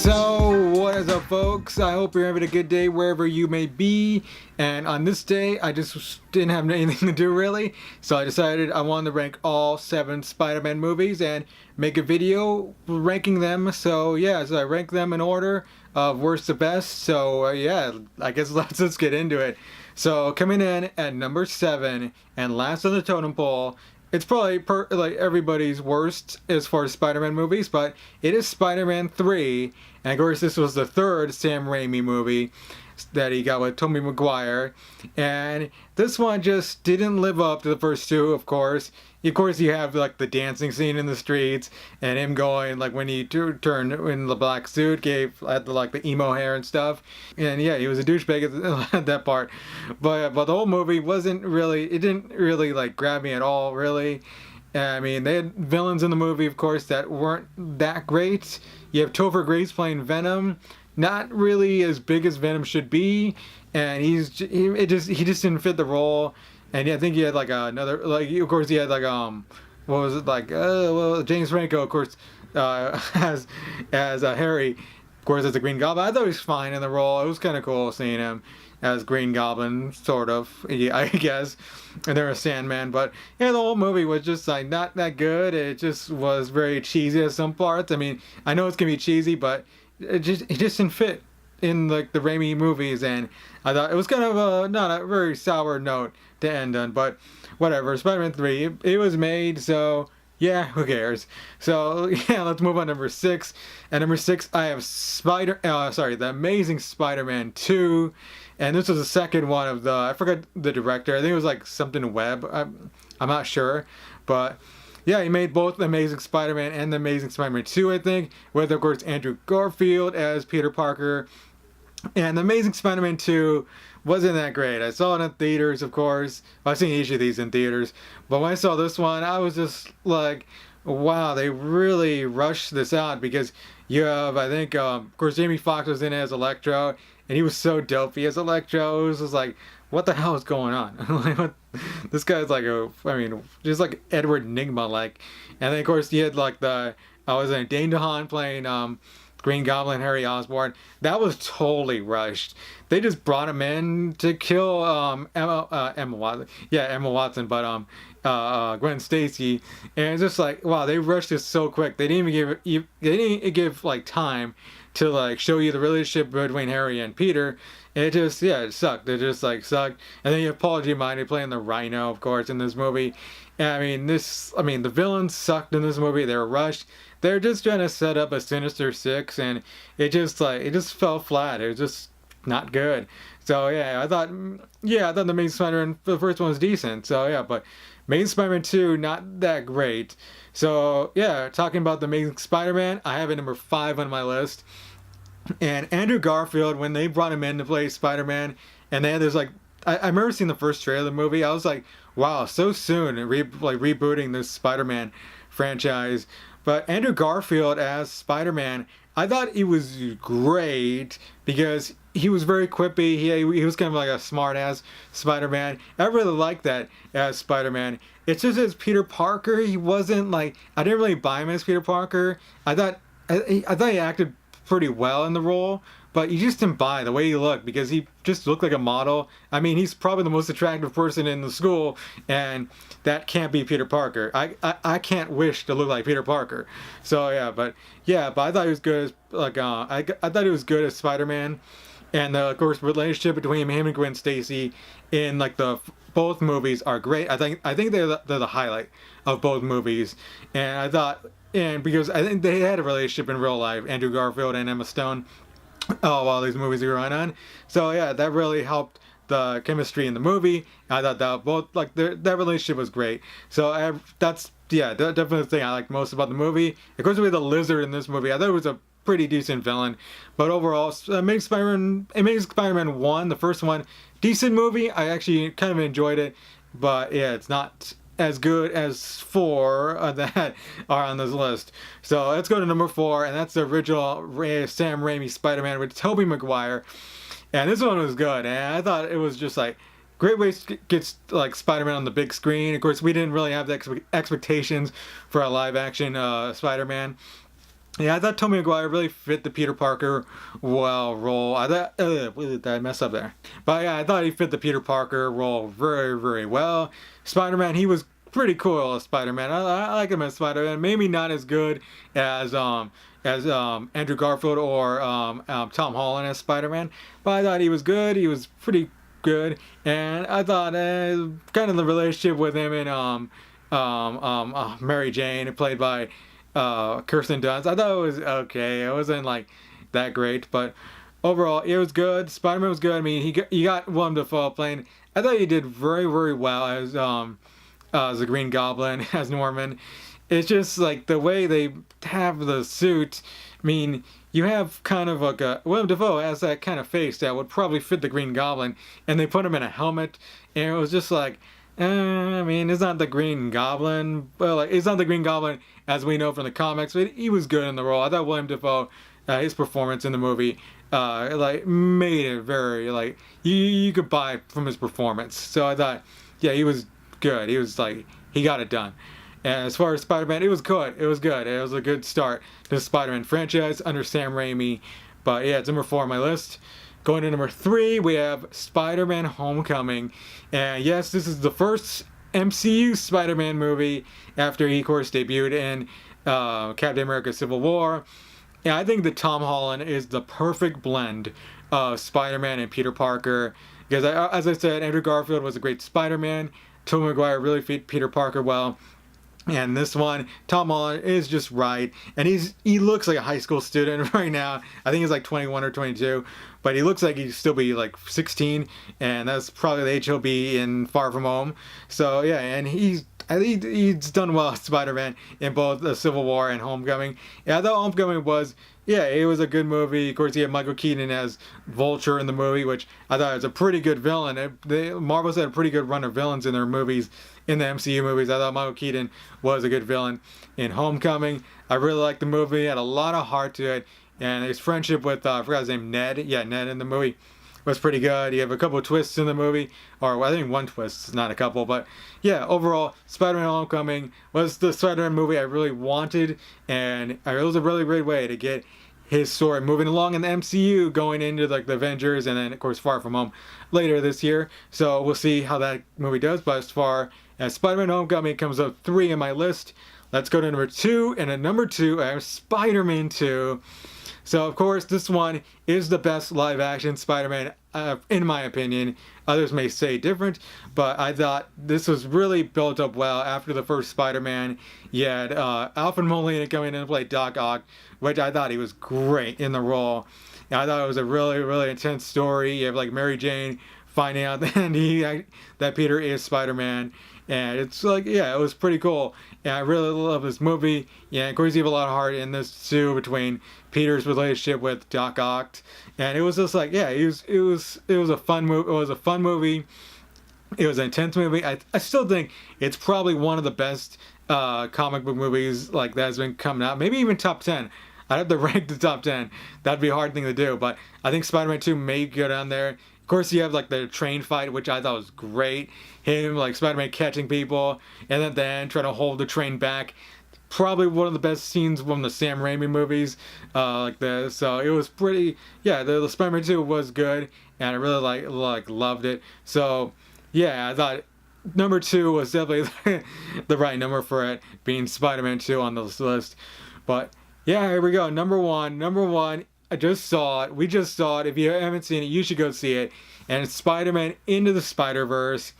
So, what is up, folks? I hope you're having a good day wherever you may be. And on this day, I just didn't have anything to do really, so I decided I wanted to rank all 7 Spider-Man movies and make a video ranking them. So yeah, so I ranked them in order of worst to best. So yeah, I guess let's just get into it. So coming in at number 7 and last on the totem pole. It's probably like everybody's worst as far as Spider-Man movies, but it is Spider-Man 3. And of course, this was the third Sam Raimi movie that he got with Tobey Maguire. And this one just didn't live up to the first two, of course. Of course, you have like the dancing scene in the streets and him going like when he turned in the black suit, had the emo hair and stuff. And yeah, he was a douchebag at that part. But the whole movie it didn't really like grab me at all, really. I mean, they had villains in the movie, of course, that weren't that great. You have Topher Grace playing Venom, not really as big as Venom should be, and he just didn't fit the role. And I think he had like another, like, of course he had like what was it, like James Franco, of course, as Harry, of course, as the Green Goblin. I thought he was fine in the role. It was kind of cool seeing him as Green Goblin, sort of, I guess. And there was Sandman, but yeah, the whole movie was just like not that good. It just was very cheesy at some parts. I mean, I know it's gonna be cheesy, but it just didn't fit in like the Raimi movies, and I thought it was kind of not a very sour note to end on, but whatever. Spider-Man 3, it was made, so yeah, who cares? So yeah, let's move on to number 6. At number 6, I have The Amazing Spider-Man 2, and this was the second one of I forgot the director. I think it was like something Webb. I'm not sure, but yeah, he made both The Amazing Spider-Man and The Amazing Spider-Man 2, I think, with, of course, Andrew Garfield as Peter Parker. And The Amazing Spider-Man 2 wasn't that great. I saw it in theaters, of course. I've seen each of these in theaters. But when I saw this one, I was just like, wow, they really rushed this out, because you have, I think, of course, Jamie Foxx was in as Electro, and he was so dopey as Electro. It was just like, what the hell is going on? This guy's like just like Edward Nygma, like. And then, of course, you had like Dane DeHaan playing Green Goblin, Harry Osborn. That was totally rushed. They just brought him in to kill Emma Watson. Yeah, Emma Watson, but Gwen Stacy. And it's just like, wow, they rushed this so quick. They didn't even give like time to like show you the relationship between Harry and Peter. It sucked. It just like sucked. And then you have Paul Giamatti playing the Rhino, of course, in this movie. And the villains sucked in this movie. They were rushed. They're just trying to set up a Sinister Six, and it just fell flat. It was just not good. So yeah, I thought The Amazing Spider-Man, the first one was decent. So yeah, but Amazing Spider-Man 2, not that great. So yeah, talking about The Amazing Spider-Man, I have it number 5 on my list. And Andrew Garfield, when they brought him in to play Spider-Man, and they had this like, I remember seeing the first trailer of the movie. I was like, wow, so soon, rebooting this Spider-Man franchise. But Andrew Garfield as Spider-Man, I thought he was great, because he was very quippy. He was kind of like a smart-ass Spider-Man. I really liked that as Spider-Man. It's just as Peter Parker, he wasn't like, I didn't really buy him as Peter Parker. I thought he acted pretty well in the role, but you just didn't buy the way he looked, because he just looked like a model. I mean, he's probably the most attractive person in the school, and that can't be Peter Parker. I can't wish to look like Peter Parker. So yeah, but I thought he was good as I thought he was good as Spider-Man, and of course relationship between him and Gwen Stacy in like both movies are great. I think they're the highlight of both movies, and because I think they had a relationship in real life, Andrew Garfield and Emma Stone, while these movies were going on. So yeah, that really helped the chemistry in the movie. I thought that both that relationship was great. So that's definitely the thing I liked most about the movie. Of course, we had the Lizard in this movie. I thought it was a pretty decent villain, but overall, Amazing Spider-Man 1, the first one, decent movie. I actually kind of enjoyed it, but yeah, it's not as good as 4 that are on this list. So let's go to number 4, and that's the original Sam Raimi Spider-Man with Tobey Maguire. And this one was good, and I thought it was just like great way to get like Spider-Man on the big screen. Of course, we didn't really have the expectations for a live-action Spider-Man. Yeah, I thought Tobey Maguire really fit the Peter Parker well role. I thought, did I mess up there? But yeah, I thought he fit the Peter Parker role very, very well. Spider-Man, he was pretty cool as Spider-Man. I like him as Spider-Man. Maybe not as good as Andrew Garfield or Tom Holland as Spider-Man, but I thought he was good. He was pretty good, and I thought kind of the relationship with him and Mary Jane, played by Kirsten Dunst. I thought it was okay. It wasn't like that great, but overall it was good. Spider-Man was good. I mean, he got Willem Dafoe playing. I thought he did very, very well as the Green Goblin, as Norman. It's just like the way they have the suit. I mean, you have kind of like a Willem Dafoe has that kind of face that would probably fit the Green Goblin, and they put him in a helmet, and it was just like, I mean, it's not the Green Goblin, but like it's not the Green Goblin as we know from the comics. But he was good in the role. I thought Willem Dafoe, his performance in the movie, like made it very like you could buy from his performance. So I thought, yeah, he was good. He was like he got it done. And as far as Spider-Man, it was good. It was good. It was a good start to the Spider-Man franchise under Sam Raimi. But yeah, it's number 4 on my list. Going to number 3, we have Spider-Man Homecoming. And yes, this is the first MCU Spider-Man movie after he, of course, debuted in Captain America Civil War. And I think that Tom Holland is the perfect blend of Spider-Man and Peter Parker. Because, as I said, Andrew Garfield was a great Spider-Man. Tobey Maguire really fit Peter Parker well. And this one, Tom Holland is just right, and he looks like a high school student right now. I think he's like 21 or 22, but he looks like he'd still be like 16, and that's probably the age he'll be in Far From Home. So yeah, and I think he's done well as Spider-Man in both the Civil War and Homecoming. Yeah, I thought Homecoming was, yeah, it was a good movie. Of course, he had Michael Keaton as Vulture in the movie, which I thought was a pretty good villain. Marvel's had a pretty good run of villains in their movies. In the MCU movies, I thought Michael Keaton was a good villain in Homecoming. I really liked the movie. It had a lot of heart to it. And his friendship with, I forgot his name, Ned. Yeah, Ned in the movie was pretty good. You have a couple of twists in the movie. Or I think one twist, not a couple. But yeah, overall, Spider-Man Homecoming was the Spider-Man movie I really wanted. And it was a really great way to get his story moving along in the MCU, going into like the Avengers, and then of course Far From Home later this year. So we'll see how that movie does. But as far as Spider-Man Homecoming comes up 3 in my list, let's go to number 2. And at number 2, I have Spider-Man 2. So of course this one is the best live-action Spider-Man in my opinion. Others may say different, but I thought this was really built up well after the first Spider-Man. You had Alfred Molina coming in to play Doc Ock, which I thought he was great in the role. And I thought it was a really, really intense story. You have like Mary Jane finding out that Peter is Spider-Man. And it's like, yeah, it was pretty cool. And I really love this movie. Yeah, of course, you have a lot of heart in this too between Peter's relationship with Doc Ock. And it was just like, yeah, it was a fun movie. It was a fun movie. It was an intense movie. I still think it's probably one of the best comic book movies like that has been coming out. Maybe even top 10. I'd have to rank the top 10. That'd be a hard thing to do. But I think Spider-Man 2 may go down there. Of course, you have like the train fight, which I thought was great. Him, like Spider-Man catching people, and then at the end trying to hold the train back. Probably one of the best scenes from the Sam Raimi movies, like this. So it was pretty. Yeah, the Spider-Man 2 was good, and I really like loved it. So yeah, I thought number 2 was definitely the right number for it, being Spider-Man 2 on this list. But yeah, here we go. Number one. I just saw it. We just saw it. If you haven't seen it, you should go see it. And it's Spider-Man Into the Spider-Verse.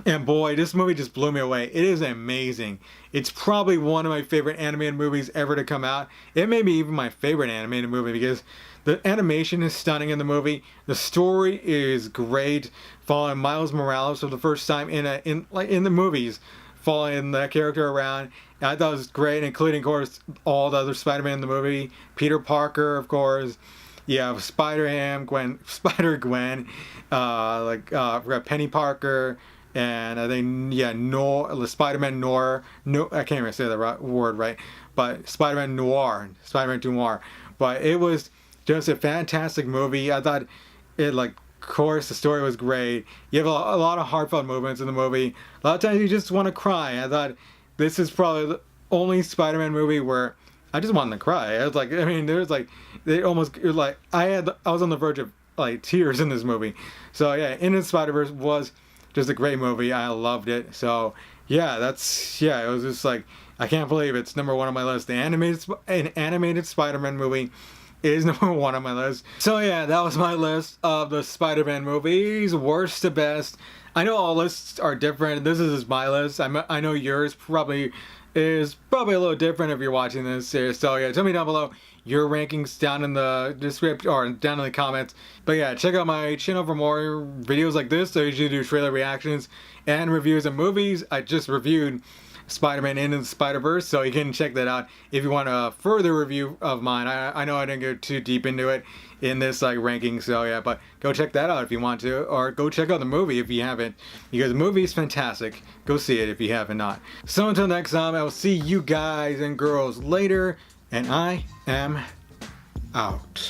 And boy, this movie just blew me away. It is amazing. It's probably one of my favorite animated movies ever to come out. It may be even my favorite animated movie because the animation is stunning in the movie. The story is great. Following Miles Morales for the first time in the movies, following that character around. And I thought it was great, including, of course, all the other Spider-Man in the movie. Peter Parker, of course. You have Spider-Gwen, Penny Parker, and I think, yeah, Spider-Man Noir. No, I can't even say the word right, but Spider-Man Noir. But it was just a fantastic movie. I thought it, like, of course, the story was great. You have a lot of heartfelt moments in the movie. A lot of times you just want to cry. I thought this is probably the only Spider-Man movie where I just wanted to cry. I was like, I mean, there's like, they almost, it was like, I was on the verge of like tears in this movie. So yeah, Into the Spider-Verse was just a great movie. I loved it. So yeah, it was just like, I can't believe it's number one on my list. An animated Spider-Man movie is number one on my list. So yeah, that was my list of the Spider-Man movies, worst to best. I know all lists are different. This is my list. I know yours is probably a little different if you're watching this series. So yeah, tell me down below your rankings down in the description or down in the comments. But yeah, check out my channel for more videos like this. I usually do trailer reactions and reviews of movies. I just reviewed Spider-Man Into the Spider-Verse, so you can check that out if you want a further review of mine. I know I didn't go too deep into it in this like ranking, so yeah, but go check that out if you want to, or go check out the movie if you haven't, because the movie is fantastic. Go see it if you haven't not. So until next time, I will see you guys and girls later, and I am out.